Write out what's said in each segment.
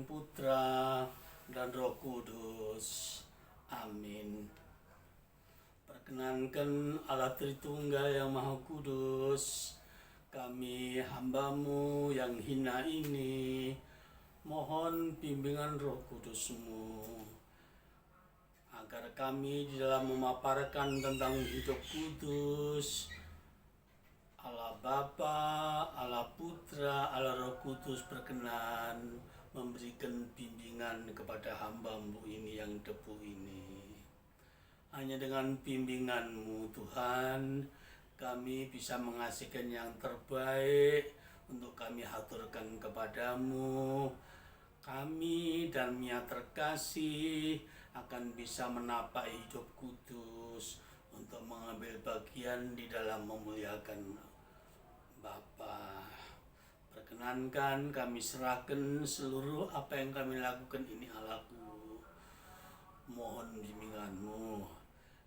Putra, dan Roh Kudus. Amin. Perkenankan Allah Tritunggal yang Maha Kudus, kami hamba-Mu yang hina ini, mohon bimbingan Roh Kudus-Mu, agar kami di dalam memaparkan tentang hidup kudus, Allah Bapa, Allah Putra, Allah Roh Kudus berkenan memberikan bimbingan kepada hamba-Mu ini yang debu ini. Hanya dengan bimbingan-Mu Tuhan, kami bisa menghasilkan yang terbaik untuk kami haturkan kepadamu. Kami dan Mia terkasih akan bisa menapak hidup kudus untuk mengambil bagian di dalam memuliakan Bapa. Perkenankan kami serahkan seluruh apa yang kami lakukan ini Allahku. Mohon bimbingan-Mu.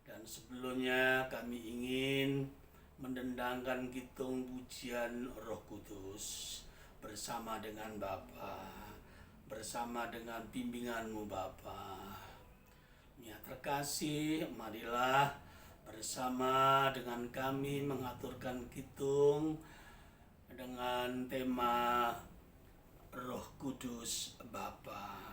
Dan sebelumnya kami ingin mendendangkan kitung pujian Roh Kudus bersama dengan Bapa, bersama dengan bimbingan-Mu Bapa. Ya terkasih, marilah bersama dengan kami mengaturkan kitung dengan tema Roh Kudus Bapa.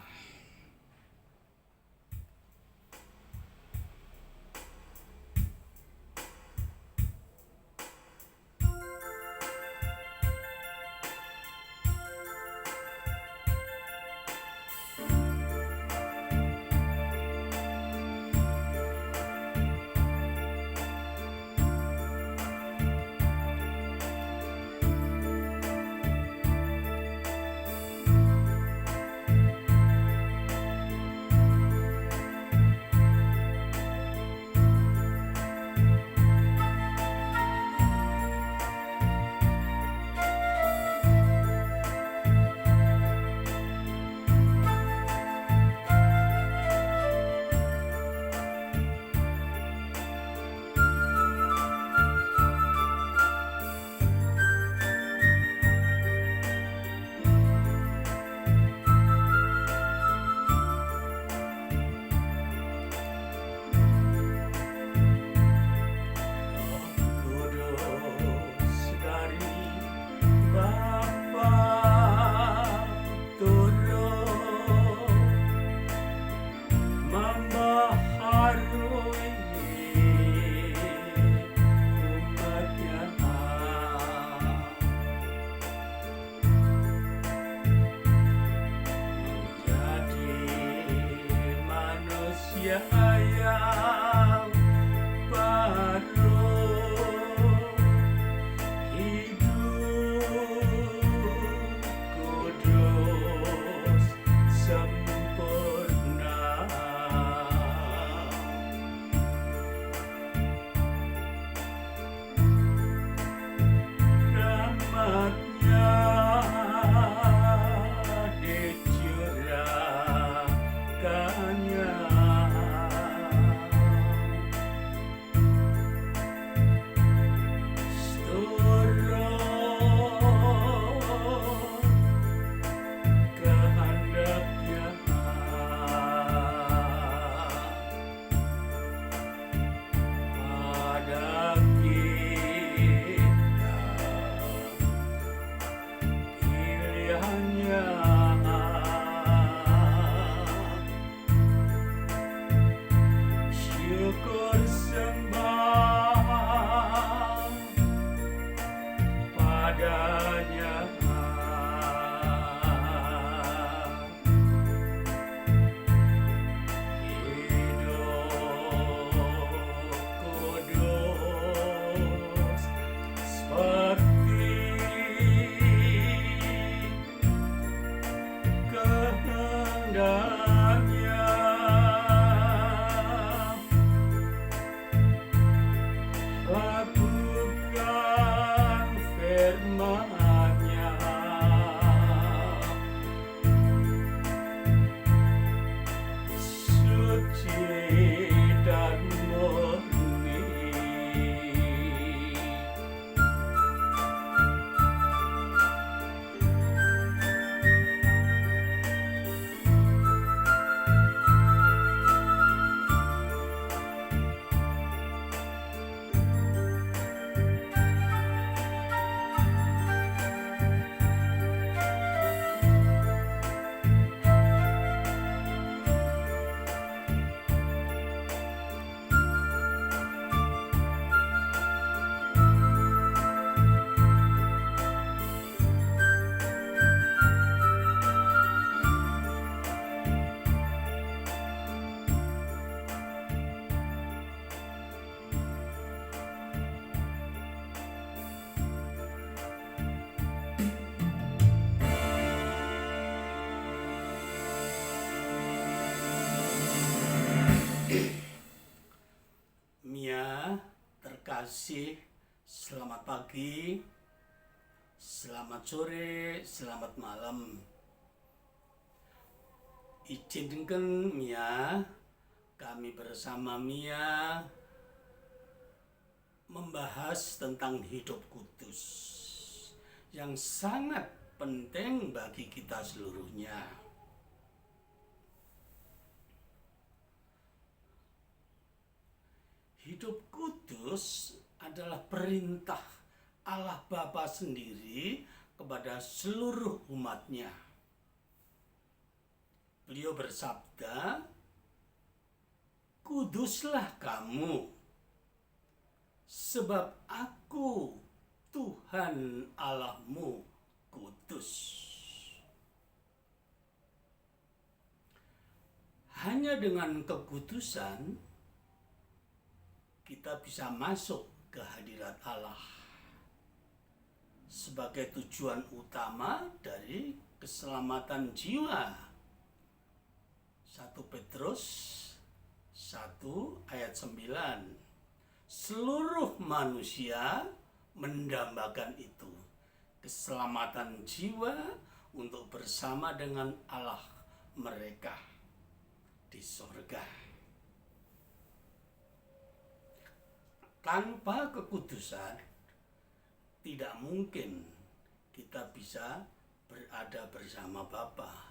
terkasih, selamat pagi, selamat sore, selamat malam. Izinkan Mia, kami bersama Mia membahas tentang hidup kudus yang sangat penting bagi kita seluruhnya. Hidup kudus adalah perintah Allah Bapa sendiri kepada seluruh umatnya. Beliau bersabda, "Kuduslah kamu, sebab Aku, Tuhan Allahmu, kudus." Hanya dengan kekudusan kita bisa masuk ke hadirat Allah sebagai tujuan utama dari keselamatan jiwa. 1 Petrus 1 ayat 9. Seluruh manusia mendambakan itu, keselamatan jiwa untuk bersama dengan Allah mereka di sorga. Tanpa kekudusan, tidak mungkin kita bisa berada bersama Bapa.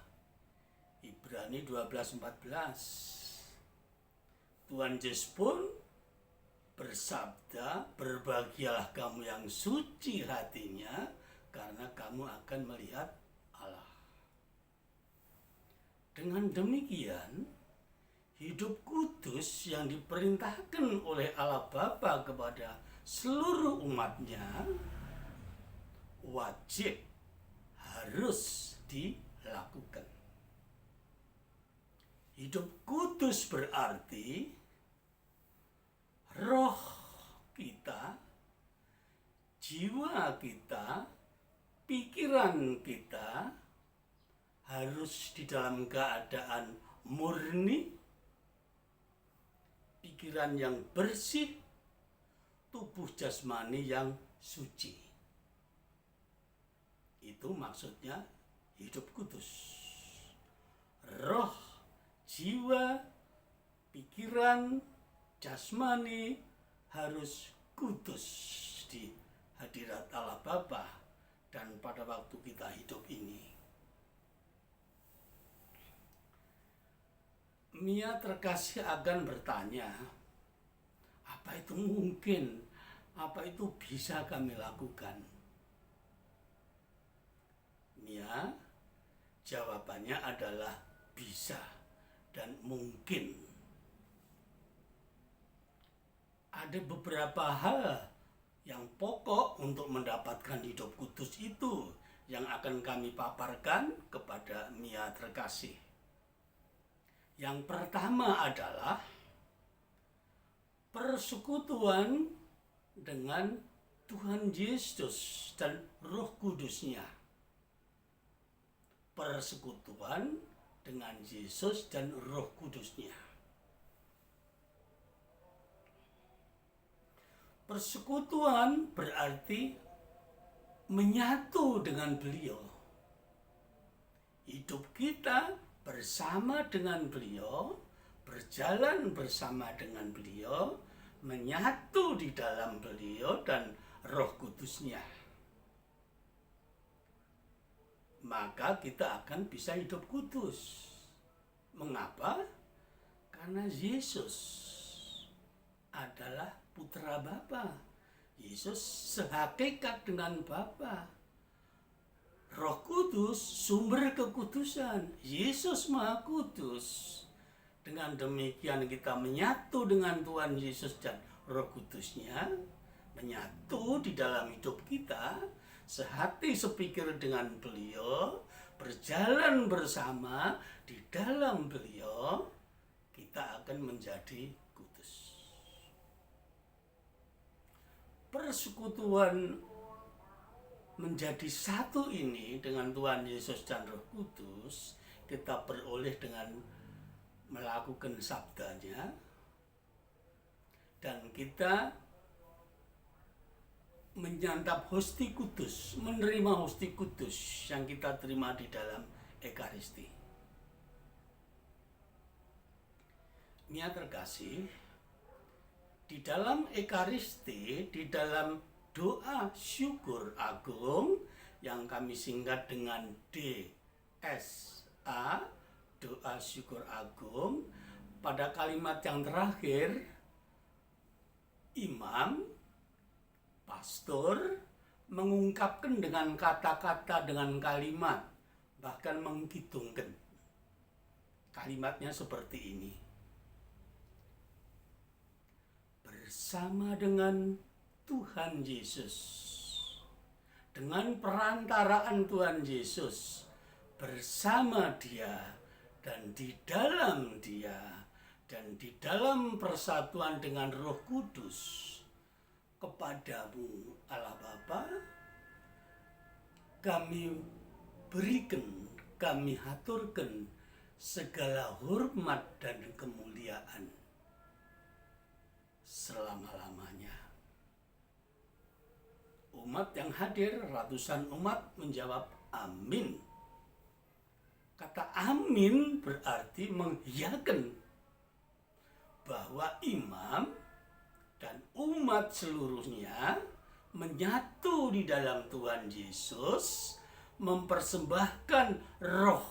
Ibrani 12:14. Tuhan Yesus pun bersabda, "Berbahagialah kamu yang suci hatinya, karena kamu akan melihat Allah." Dengan demikian, hidup kudus yang diperintahkan oleh Allah Bapa kepada seluruh umatnya wajib harus dilakukan. Hidup kudus berarti roh kita, jiwa kita, pikiran kita harus di dalam keadaan murni, pikiran yang bersih, tubuh jasmani yang suci. Itu maksudnya hidup kudus. Roh, jiwa, pikiran, jasmani harus kudus di hadirat Allah Bapa dan pada waktu kita hidup ini. Mia terkasih akan bertanya, apa itu mungkin? Apa itu bisa kami lakukan? Mia, jawabannya adalah bisa dan mungkin. Ada beberapa hal yang pokok untuk mendapatkan hidup kudus itu yang akan kami paparkan kepada Mia terkasih. Yang pertama adalah persekutuan dengan Tuhan Yesus dan Roh Kudus-Nya. Persekutuan dengan Yesus dan Roh Kudus-Nya. Persekutuan berarti menyatu dengan Beliau. Hidup kita bersama dengan Beliau, berjalan bersama dengan Beliau, menyatu di dalam Beliau dan Roh Kudus-Nya. Maka kita akan bisa hidup kudus. Mengapa? Karena Yesus adalah putra Bapa. Yesus sehakikat dengan Bapa. Roh Kudus sumber kekudusan. Yesus Maha Kudus. Dengan demikian kita menyatu dengan Tuhan Yesus dan Roh Kudus-Nya, menyatu di dalam hidup kita, sehati sepikir dengan Beliau, berjalan bersama di dalam Beliau, kita akan menjadi kudus. Persekutuan menjadi satu ini dengan Tuhan Yesus dan Roh Kudus, kita beroleh dengan melakukan sabdanya, dan kita menyantap hosti kudus, menerima hosti kudus yang kita terima di dalam Ekaristi. Mia terkasih, di dalam Ekaristi, di dalam doa syukur agung yang kami singkat dengan DSA, doa syukur agung, pada kalimat yang terakhir, imam, pastor mengungkapkan dengan kata-kata, dengan kalimat, bahkan menghitungkan. Kalimatnya seperti ini. Bersama dengan Tuhan Yesus, dengan perantaraan Tuhan Yesus, bersama Dia dan di dalam Dia, dan di dalam persatuan dengan Roh Kudus, kepadamu Allah Bapa, kami berikan, kami haturkan segala hormat dan kemuliaan selama-lamanya. Umat yang hadir, ratusan umat menjawab amin. Kata amin berarti mengiyakan bahwa imam dan umat seluruhnya menyatu di dalam Tuhan Yesus, mempersembahkan roh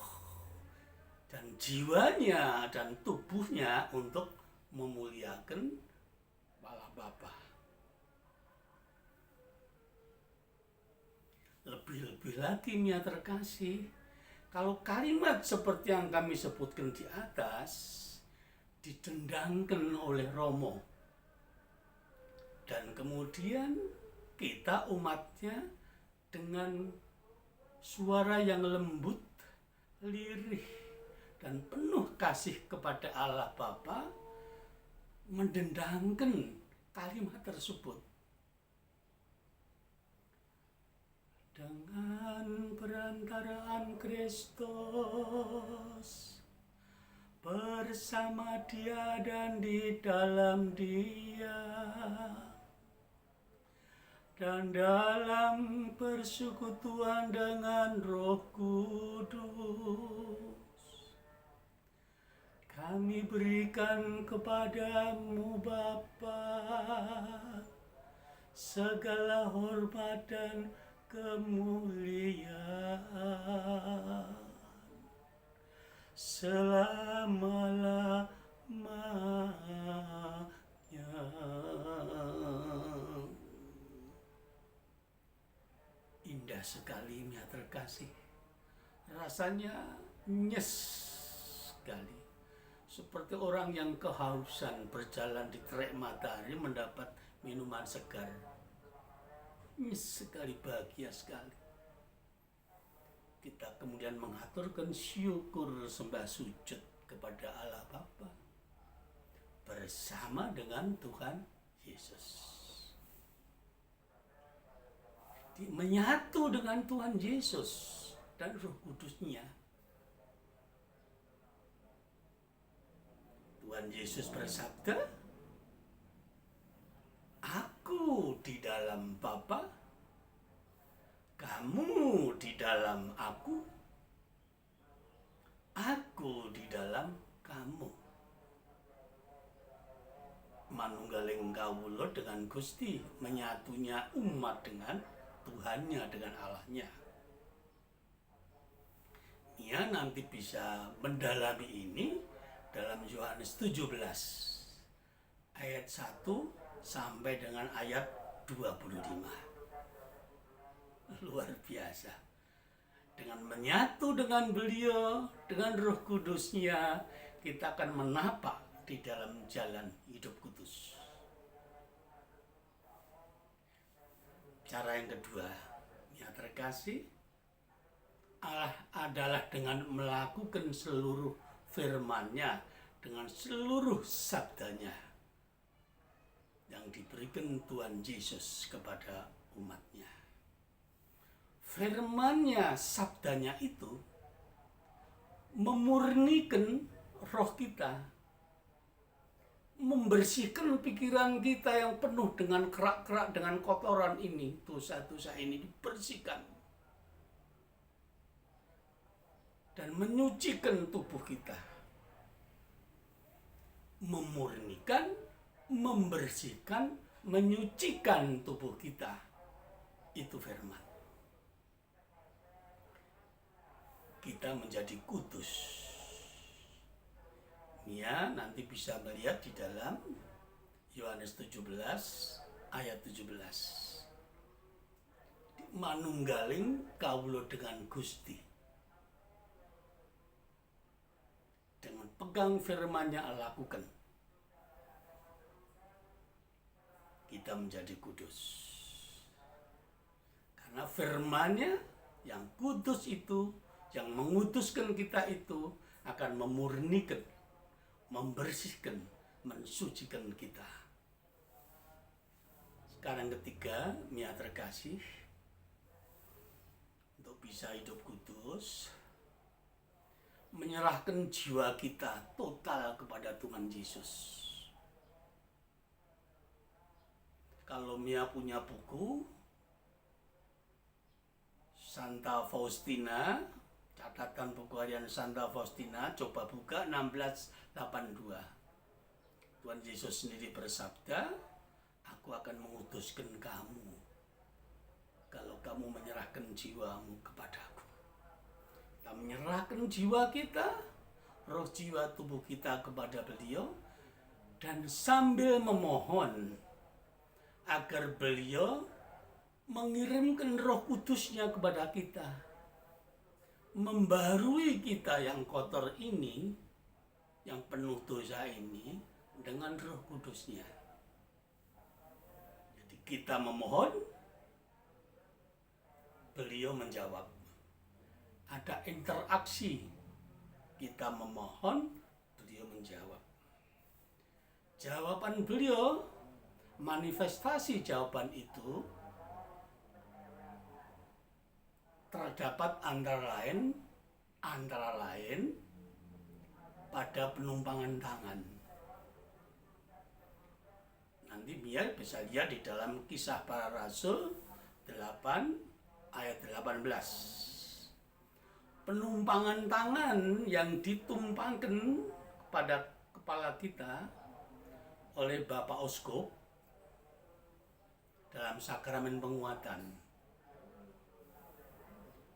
dan jiwanya dan tubuhnya untuk memuliakan Allah Bapa. Lebih-lebih lagi Mia terkasih, kalau kalimat seperti yang kami sebutkan di atas didendangkan oleh Romo, dan kemudian kita umatnya dengan suara yang lembut, lirih, dan penuh kasih kepada Allah Bapa mendendangkan kalimat tersebut. Dengan perantaraan Kristus, bersama Dia dan di dalam Dia, dan dalam persekutuan dengan Roh Kudus, kami berikan kepadamu Bapa segala hormat dan kemuliaan selama-lamanya. Indah sekali Mia terkasih, rasanya nyes sekali, seperti orang yang kehausan berjalan di terik matahari mendapat minuman segar. Nyes sekali, bahagia sekali. Kita kemudian mengaturkan syukur sembah sujud kepada Allah Bapa bersama dengan Tuhan Yesus. Menyatu dengan Tuhan Yesus dan Roh Kudusnya. Tuhan Yesus bersabda, aku di dalam Bapa, kamu di dalam aku di dalam kamu. Manunggaling kawula dengan Gusti, menyatunya umat dengan Tuhannya, dengan Allahnya. Mia nanti bisa mendalami ini dalam Yohanes 17 ayat 1 sampai dengan ayat 25. Luar biasa. Dengan menyatu dengan beliau, dengan Roh Kudusnya, kita akan menapak di dalam jalan hidup kudus. Cara yang kedua, yang terkasih, Allah adalah dengan melakukan seluruh firman-Nya, dengan seluruh sabdanya yang diberikan Tuhan Yesus kepada umatnya. Firman-Nya, sabdanya itu memurnikan roh kita, membersihkan pikiran kita yang penuh dengan kerak-kerak, dengan kotoran ini, dosa-dosa ini dibersihkan. Dan menyucikan tubuh kita. Memurnikan, membersihkan, menyucikan tubuh kita. Itu firman. Kita menjadi kudus. Ya, nanti bisa melihat di dalam Yohanes 17 ayat 17. Manunggaling kawula dengan Gusti. Dengan pegang firman-Nya lakukan. Kita menjadi kudus. Karena firman-Nya yang kudus itu, yang menguduskan kita itu akan memurnikan, membersihkan, mensucikan kita. Sekarang ketiga, Mia terkasih, untuk bisa hidup kudus, menyerahkan jiwa kita total kepada Tuhan Yesus. Kalau Mia punya buku Santa Faustina, catatan buku harian Santa Faustina, coba buka 1682. Tuhan Yesus sendiri bersabda, aku akan menguduskan kamu kalau kamu menyerahkan jiwamu kepadaku. Kita menyerahkan jiwa kita, roh jiwa tubuh kita kepada beliau, dan sambil memohon agar beliau mengirimkan roh kudusnya kepada kita, membarui kita yang kotor ini, yang penuh dosa ini, dengan roh kudusnya. Jadi kita memohon, beliau menjawab. Ada interaksi, kita memohon, beliau menjawab. Jawaban beliau, manifestasi jawaban itu terdapat antara lain pada penumpangan tangan. Nanti biar bisa lihat di dalam Kisah Para Rasul 8 ayat 18. Penumpangan tangan yang ditumpangkan pada kepala kita oleh Bapak Uskup dalam sakramen penguatan.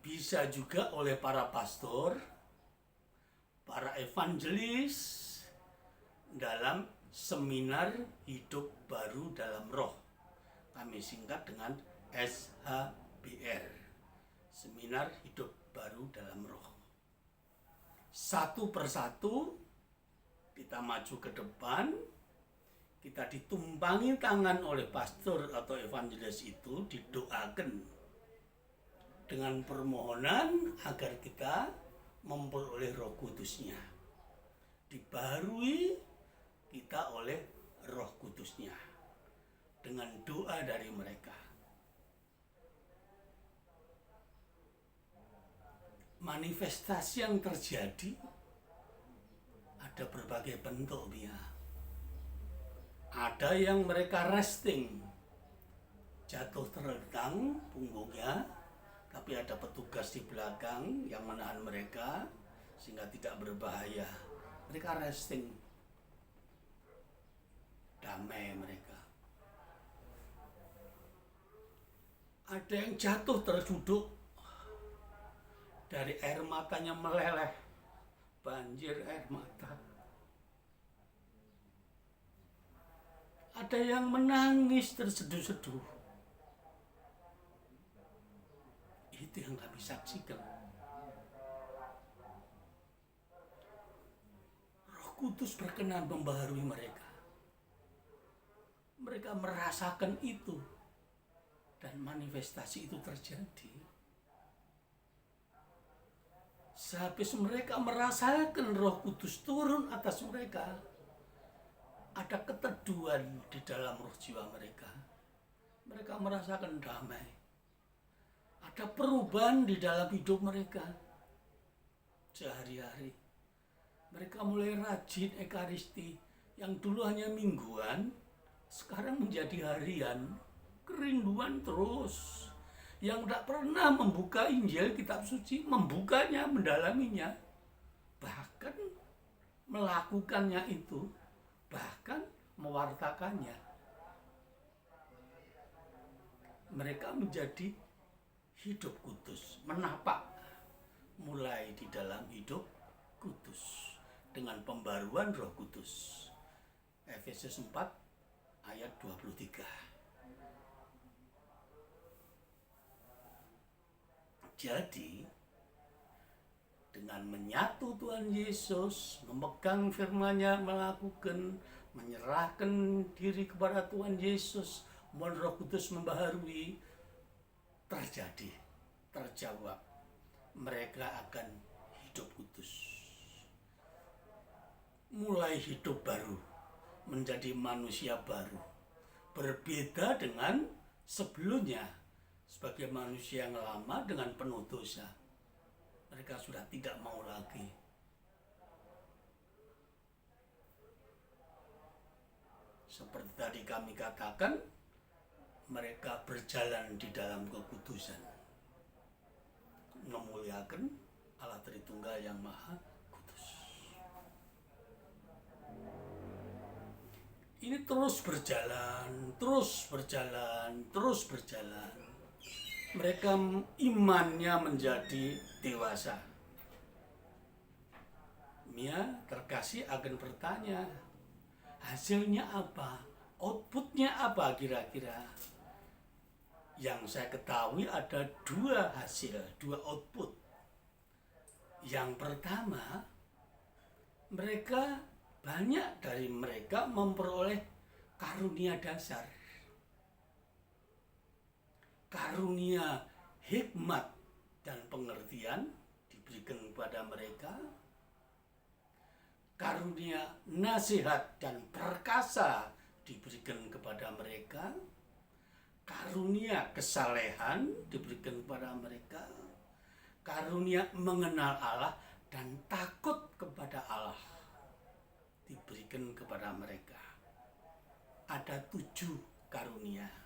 Bisa juga oleh para pastor, para evangelis dalam seminar hidup baru dalam roh. Kami singkat dengan SHBR, seminar hidup baru dalam roh. Satu persatu kita maju ke depan, kita ditumpangi tangan oleh pastor atau evangelis itu, didoakan dengan permohonan agar kita memperoleh roh kudusnya. Dibarui kita oleh roh kudusnya dengan doa dari mereka. Manifestasi yang terjadi ada berbagai bentuk, ya. Ada yang mereka resting, jatuh terlentang punggungnya, tapi ada petugas di belakang yang menahan mereka sehingga tidak berbahaya. Mereka resting, damai mereka. Ada yang jatuh terduduk, dari air matanya meleleh, banjir air mata. Ada yang menangis terseduh-seduh. Itu yang kami saksikan. Roh Kudus berkenan membaharui mereka. Mereka merasakan itu. Dan manifestasi itu terjadi. Sehabis mereka merasakan Roh Kudus turun atas mereka, ada keteduhan di dalam roh jiwa mereka. Mereka merasakan damai. Ada perubahan di dalam hidup mereka sehari-hari. Mereka mulai rajin ekaristi, yang dulu hanya mingguan, sekarang menjadi harian. Kerinduan terus. Yang tidak pernah membuka Injil, kitab suci, membukanya, mendalaminya. Bahkan melakukannya itu, bahkan mewartakannya. Mereka menjadi hidup kudus, menapak mulai di dalam hidup kudus dengan pembaruan Roh Kudus. Efesus 4 ayat 23. Jadi dengan menyatu Tuhan Yesus, memegang firman-Nya, menyerahkan diri kepada Tuhan Yesus, mohon Roh Kudus membaharui, terjawab, mereka akan hidup kudus. Mulai hidup baru, menjadi manusia baru, berbeda dengan sebelumnya. Sebagai manusia yang lama dengan penuh dosa, mereka sudah tidak mau lagi. Seperti tadi kami katakan, mereka berjalan di dalam kekudusan, memuliakan Allah Tritunggal yang Maha Kudus. Ini terus berjalan. Mereka imannya menjadi dewasa. Mia terkasih akan bertanya, hasilnya apa? Outputnya apa kira-kira? Yang saya ketahui ada dua hasil, dua output. Yang pertama, banyak dari mereka memperoleh karunia dasar. Karunia hikmat dan pengertian diberikan kepada mereka. Karunia nasihat dan perkasa diberikan kepada mereka. Karunia kesalehan diberikan kepada mereka. Karunia mengenal Allah dan takut kepada Allah diberikan kepada mereka. Ada 7 karunia.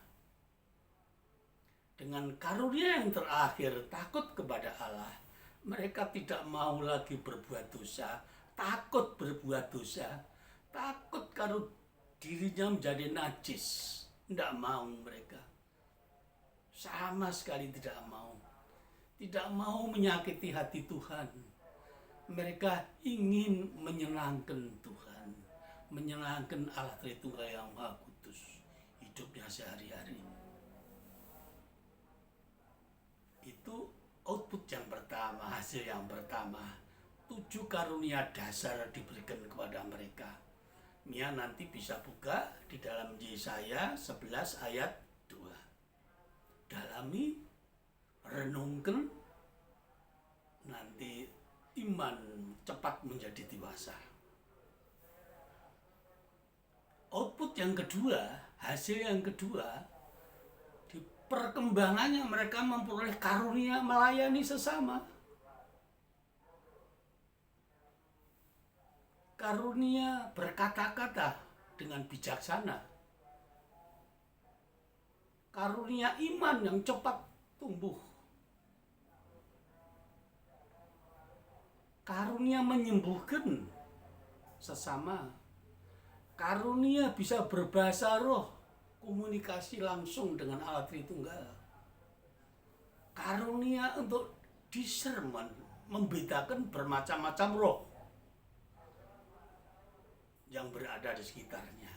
Dengan karunia yang terakhir, takut kepada Allah, mereka tidak mau lagi berbuat dosa, takut berbuat dosa, takut kalau dirinya menjadi najis. Tidak mau mereka. Sama sekali tidak mau. Tidak mau menyakiti hati Tuhan. Mereka ingin menyenangkan Tuhan, menyenangkan Allah Tritunggal yang Maha Kudus hidupnya sehari-hari. Itu output yang pertama, hasil yang pertama. 7 karunia dasar diberikan kepada mereka. Mia nanti bisa buka di dalam Yesaya 11 ayat 2. Dalami, renungkan, nanti iman cepat menjadi dewasa. Output yang kedua, hasil yang kedua, di perkembangannya mereka memperoleh karunia melayani sesama. Karunia berkata-kata dengan bijaksana. Karunia iman yang cepat tumbuh. Karunia menyembuhkan sesama. Karunia bisa berbahasa roh, komunikasi langsung dengan Allah Tritunggal. Karunia untuk discernment, membedakan bermacam-macam roh yang berada di sekitarnya.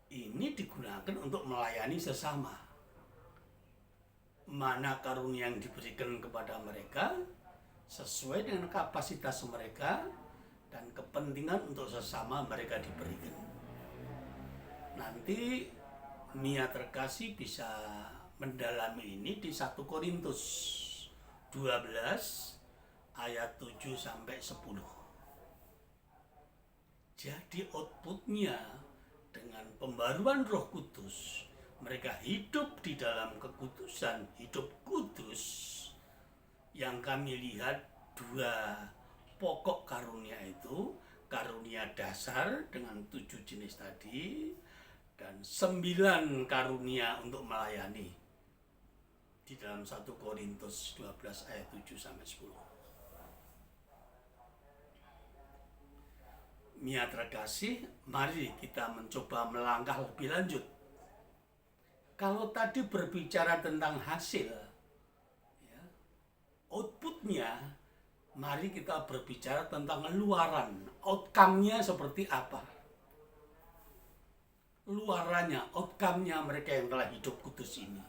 Ini digunakan untuk melayani sesama. Mana karunia yang diberikan kepada mereka sesuai dengan kapasitas mereka dan kepentingan untuk sesama mereka diberikan. Nanti Mia terkasih bisa mendalami ini di 1 Korintus 12 ayat 7 sampai 10. Jadi outputnya dengan pembaruan Roh Kudus, mereka hidup di dalam kekudusan, hidup kudus. Yang kami lihat 2 pokok karunia itu, karunia dasar dengan 7 jenis tadi, dan 9 karunia untuk melayani di dalam 1 Korintus 12 ayat 7-10. Mia terkasih, mari kita mencoba melangkah lebih lanjut. Kalau tadi berbicara tentang hasil, ya, outputnya, mari kita berbicara tentang luaran, outcome-nya seperti apa. Luarannya, outcome-nya mereka yang telah hidup kudus ini.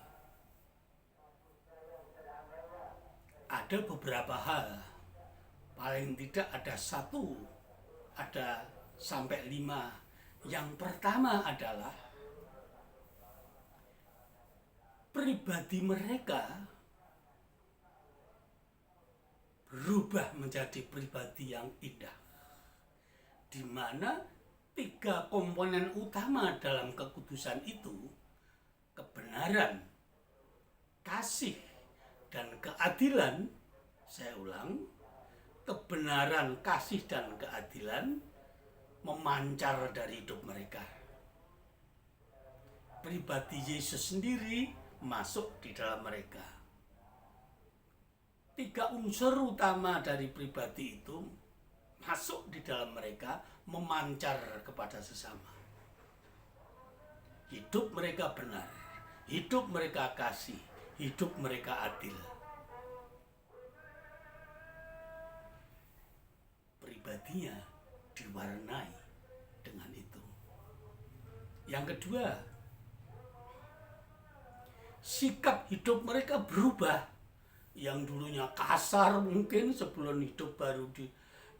Ada beberapa hal, paling tidak ada 1, ada sampai 5. Yang pertama adalah pribadi mereka berubah menjadi pribadi yang indah, di mana 3 komponen utama dalam kekudusan itu: kebenaran, kasih, dan keadilan. Saya ulang, kebenaran, kasih, dan keadilan memancar dari hidup mereka. Pribadi Yesus sendiri masuk di dalam mereka. 3 unsur utama dari pribadi itu masuk di dalam mereka, memancar kepada sesama. Hidup mereka benar, hidup mereka kasih, hidup mereka adil. Pribadinya diwarnai dengan itu. Yang kedua, sikap hidup mereka berubah. Yang dulunya kasar mungkin sebelum hidup baru di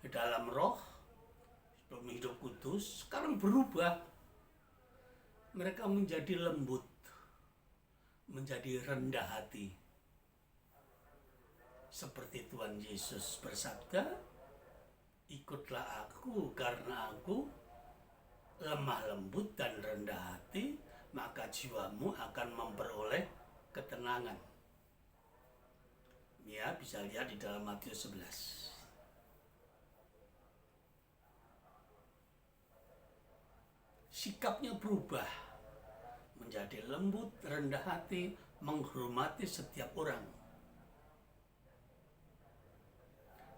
dalam roh, sebelum hidup kudus, sekarang berubah. Mereka menjadi lembut, menjadi rendah hati. Seperti Tuhan Yesus bersabda, ikutlah aku karena aku lemah lembut dan rendah hati, maka jiwamu akan memperoleh ketenangan. Ya, bisa lihat di dalam Matius 11. Sikapnya berubah menjadi lembut, rendah hati, menghormati setiap orang.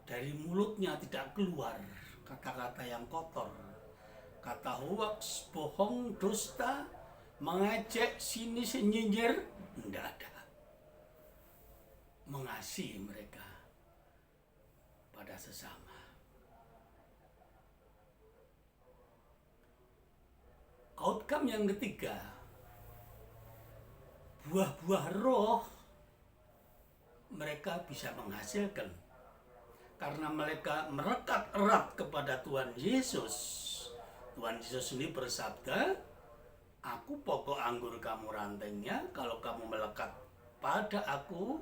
Dari mulutnya tidak keluar kata-kata yang kotor, kata hoaks, bohong, dusta, mengejek, sinis, nyinyir, tidak ada. Mengasihi mereka pada sesama. Outcome yang ketiga, buah-buah roh mereka bisa menghasilkan karena mereka melekat erat kepada Tuhan Yesus. Tuhan Yesus ini bersabda, aku pokok anggur, kamu rantengnya. Kalau kamu melekat pada aku,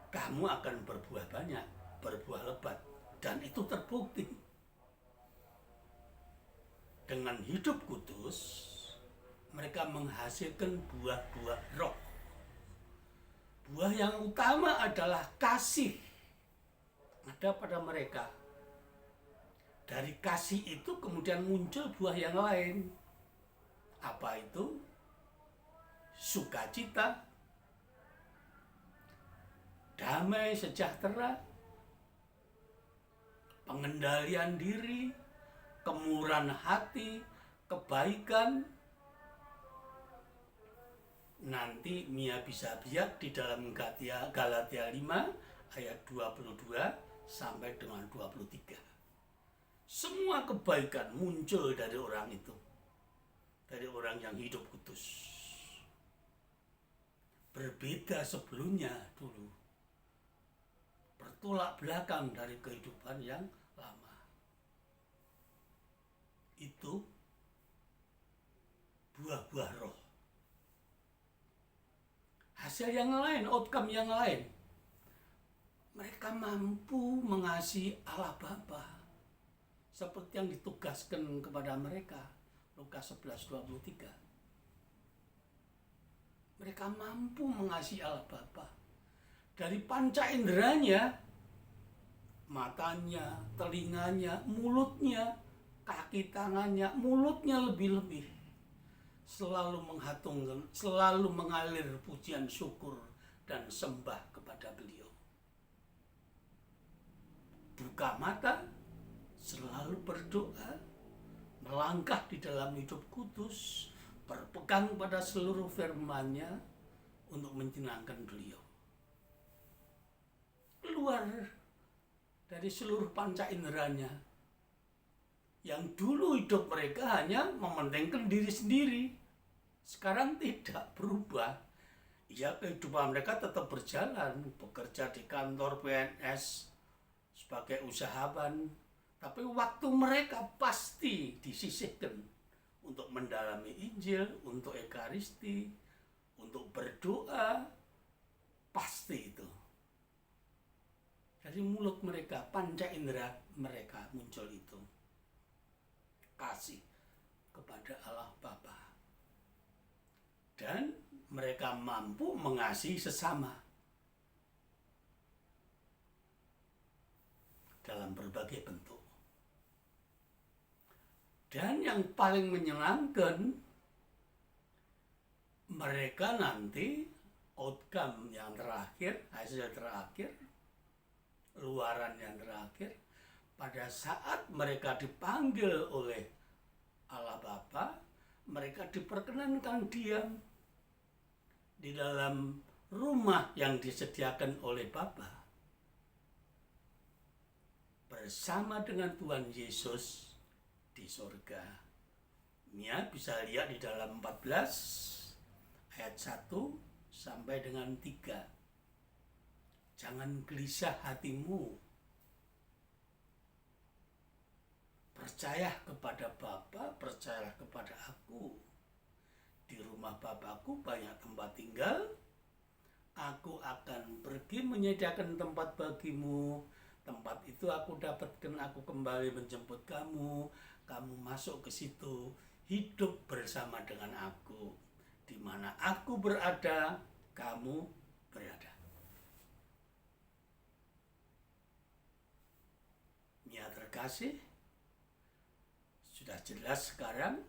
kamu akan berbuah banyak, berbuah lebat. Dan itu terbukti. Dengan hidup kudus, mereka menghasilkan buah-buah roh. Buah yang utama adalah kasih. Ada pada mereka. Dari kasih itu kemudian muncul buah yang lain. Apa itu? Sukacita, damai, sejahtera, pengendalian diri, kemurahan hati, kebaikan. Nanti Mia bisa lihat di dalam Galatia 5 ayat 22 sampai dengan 23. Semua kebaikan muncul dari orang itu, dari orang yang hidup kudus. Berbeda sebelumnya dulu, bertolak belakang dari kehidupan yang lama. Itu buah-buah roh. Hasil yang lain, outcome yang lain, mereka mampu mengasihi Allah Bapa seperti yang ditugaskan kepada mereka. Lukas 11:23. Mereka mampu mengasihi Allah Bapa. Dari panca inderanya, matanya, telinganya, mulutnya, kaki tangannya, mulutnya lebih-lebih selalu menghatungkan, selalu mengalir pujian syukur dan sembah kepada beliau. Buka mata, selalu berdoa, melangkah di dalam hidup kudus, berpegang pada seluruh firman-Nya untuk menyenangkan beliau. Keluar dari seluruh panca inderanya, yang dulu hidup mereka hanya mementingkan diri sendiri, sekarang tidak berubah. Ya, kehidupan mereka tetap berjalan, bekerja di kantor PNS sebagai usahawan, tapi waktu mereka pasti disisihkan untuk mendalami Injil, untuk Ekaristi, untuk berdoa, pasti itu. Dari mulut mereka, panca indera mereka muncul itu. Kasih kepada Allah Bapa. Dan mereka mampu mengasihi sesama dalam berbagai bentuk. Dan yang paling menyenangkan, mereka nanti outcome yang terakhir, hasil terakhir, luaran yang terakhir, pada saat mereka dipanggil oleh Allah Bapa, mereka diperkenankan diam di dalam rumah yang disediakan oleh Bapa bersama dengan Tuhan Yesus di surga. Nia bisa lihat di dalam 14 ayat 1 sampai dengan 3. Jangan gelisah hatimu. Percaya kepada Bapa, percayalah kepada aku. Di rumah Bapakku banyak tempat tinggal. Aku akan pergi menyediakan tempat bagimu. Tempat itu aku dapatkan, aku kembali menjemput kamu. Kamu masuk ke situ, hidup bersama dengan aku. Di mana aku berada, kamu berada. Ya terkasih, sudah jelas sekarang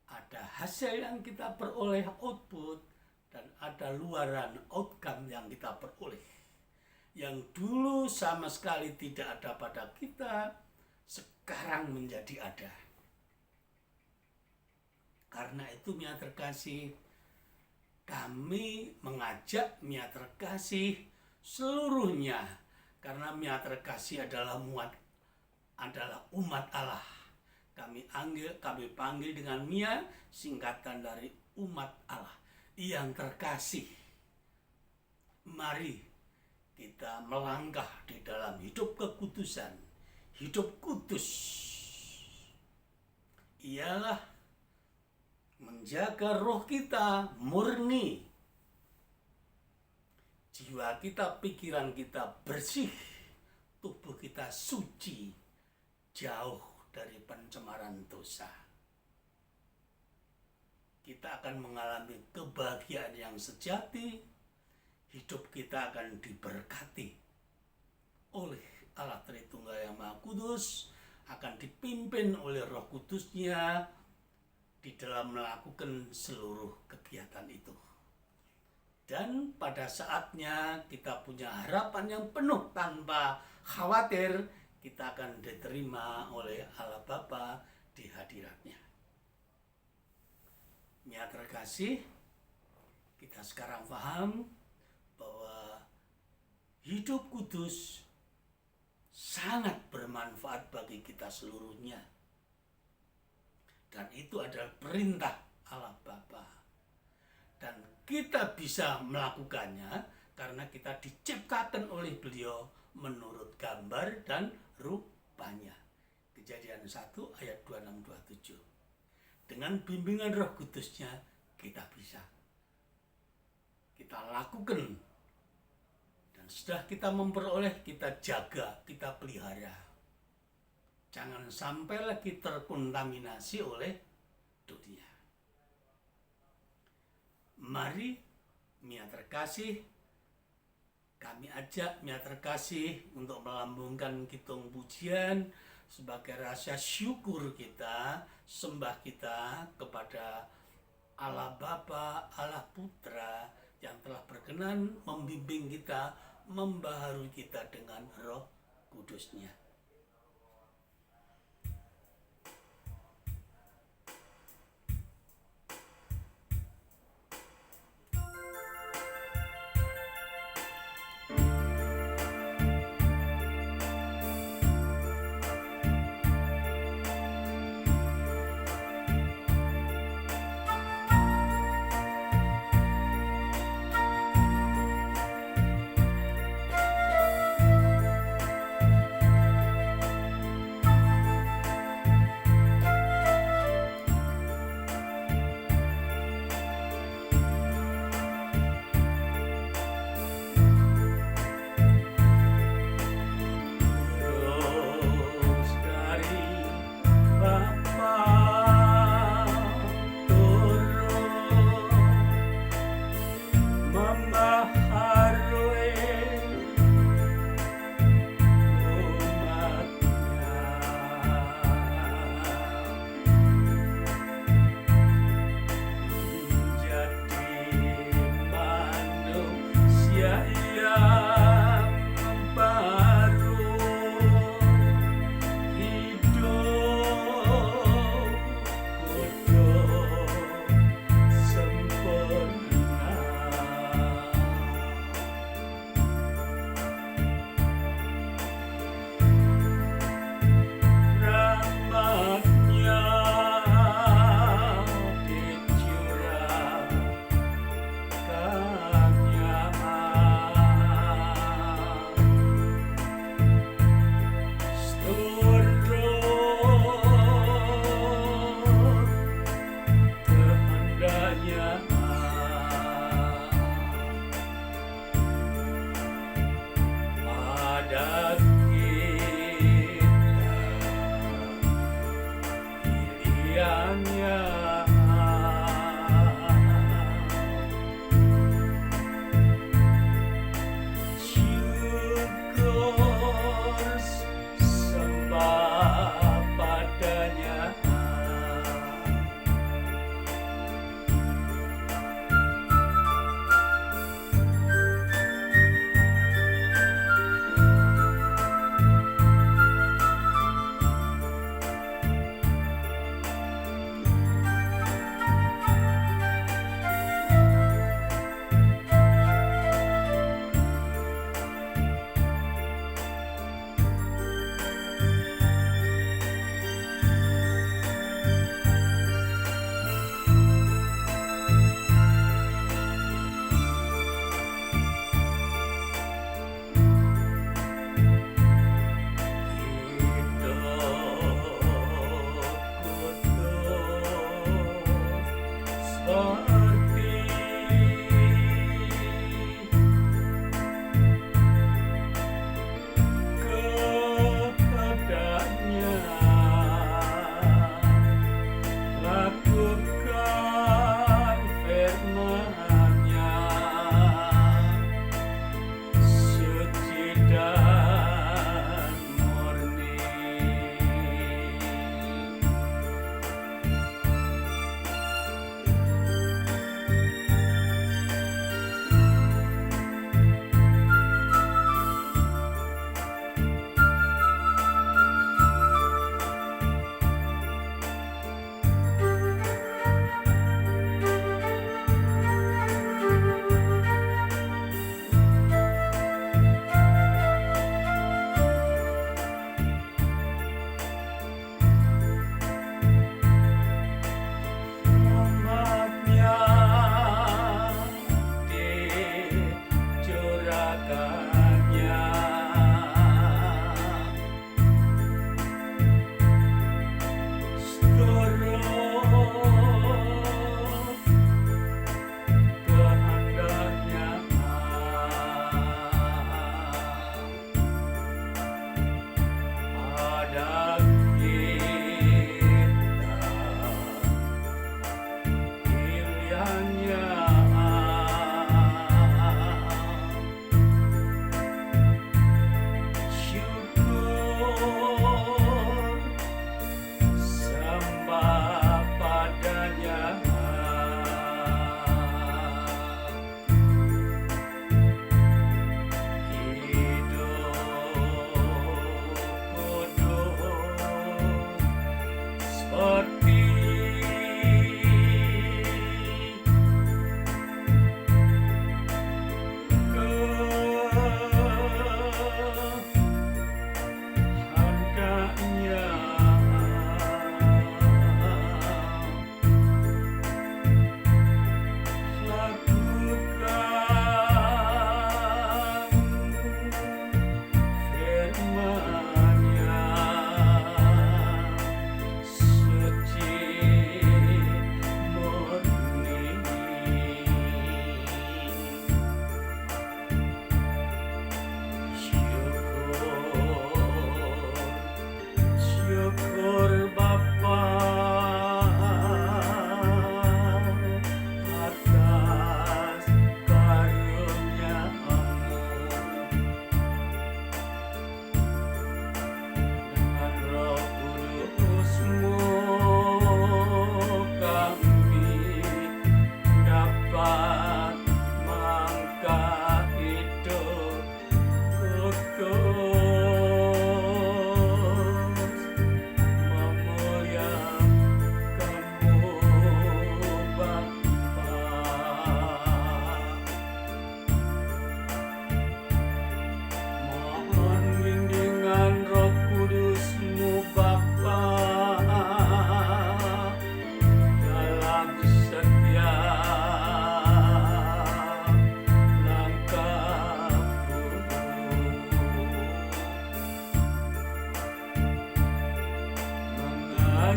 ada hasil yang kita peroleh, output, dan ada luaran, outcome yang kita peroleh. Yang dulu sama sekali tidak ada pada kita, sekarang menjadi ada. Karena itu Mia terkasih, kami mengajak Mia terkasih seluruhnya, karena Mia terkasih adalah umat Allah. Kami panggil dengan Mia, singkatan dari umat Allah yang terkasih. Mari kita melangkah di dalam hidup kekudusan. Hidup kudus ialah menjaga roh kita murni, jiwa kita, pikiran kita bersih, tubuh kita suci, jauh dari pencemaran dosa. Kita akan mengalami kebahagiaan yang sejati, hidup kita akan diberkati oleh Allah Tritunggal yang Maha Kudus, akan dipimpin oleh Roh Kudus-Nya di dalam melakukan seluruh kegiatan itu. Dan pada saatnya kita punya harapan yang penuh tanpa khawatir, kita akan diterima oleh Allah Bapa di hadirat-Nya. Ya terkasih, kita sekarang paham bahwa hidup kudus sangat bermanfaat bagi kita seluruhnya. Dan itu adalah perintah Allah Bapa. Dan kita bisa melakukannya karena kita diciptakan oleh beliau menurut gambar dan rupanya. Kejadian 1 ayat 26-27. Dengan bimbingan Roh Kudus-Nya kita bisa. Kita lakukan. Dan setelah kita memperoleh, kita jaga, kita pelihara. Jangan sampai lagi terkontaminasi oleh dunia. Mari, Mia terkasih, kami ajak Mia terkasih untuk melambungkan kitung pujian sebagai rasa syukur kita, sembah kita kepada Allah Bapa, Allah Putra yang telah berkenan membimbing kita, membaharui kita dengan Roh Kudus-Nya.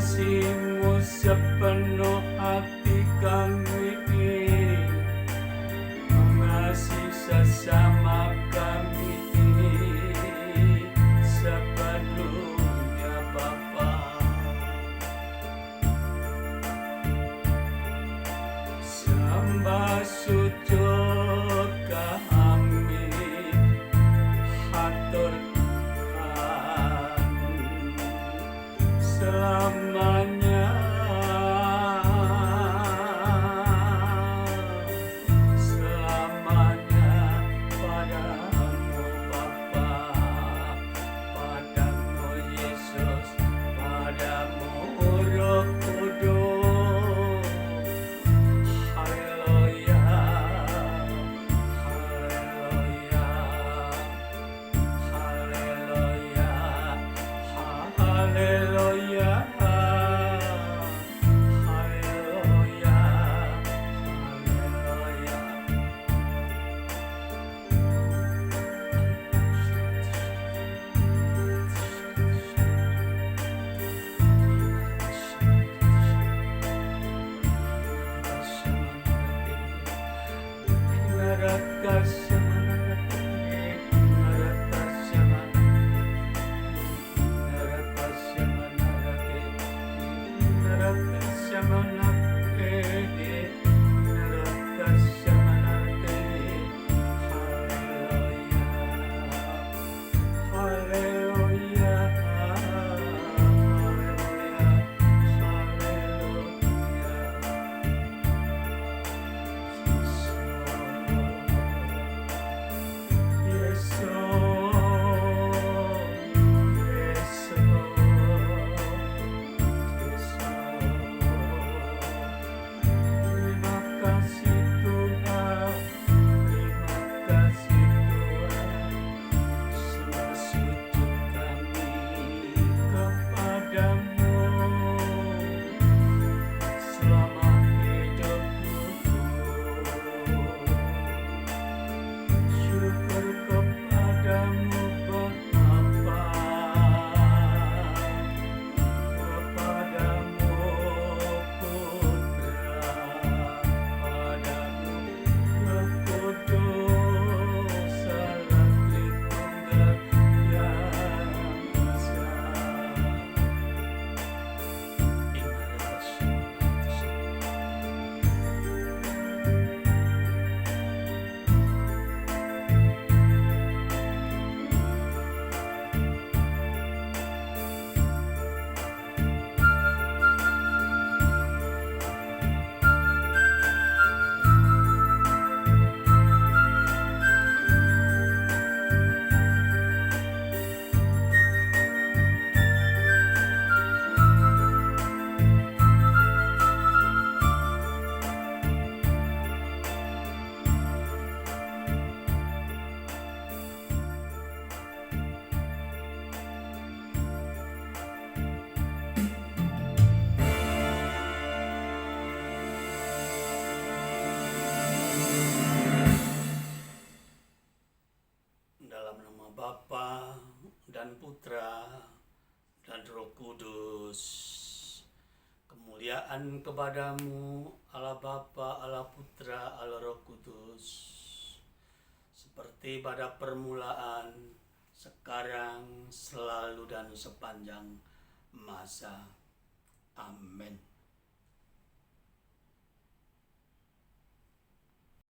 kasih-Mu sepenuh hati kami, mengasihi sesama kami sepenuhnya Bapa. Sembah sujud kami haturkan selamanya, selamanya padamu Bapa, padamu Yesus, padamu Roh Kudus. Haleluya, haleluya, haleluya, haleluya, haleluya, Bapa dan Putra dan Roh Kudus. Kemuliaan kepadamu Allah Bapa, Allah Putra, Allah Roh Kudus, seperti pada permulaan, sekarang, selalu, dan sepanjang masa. Amin.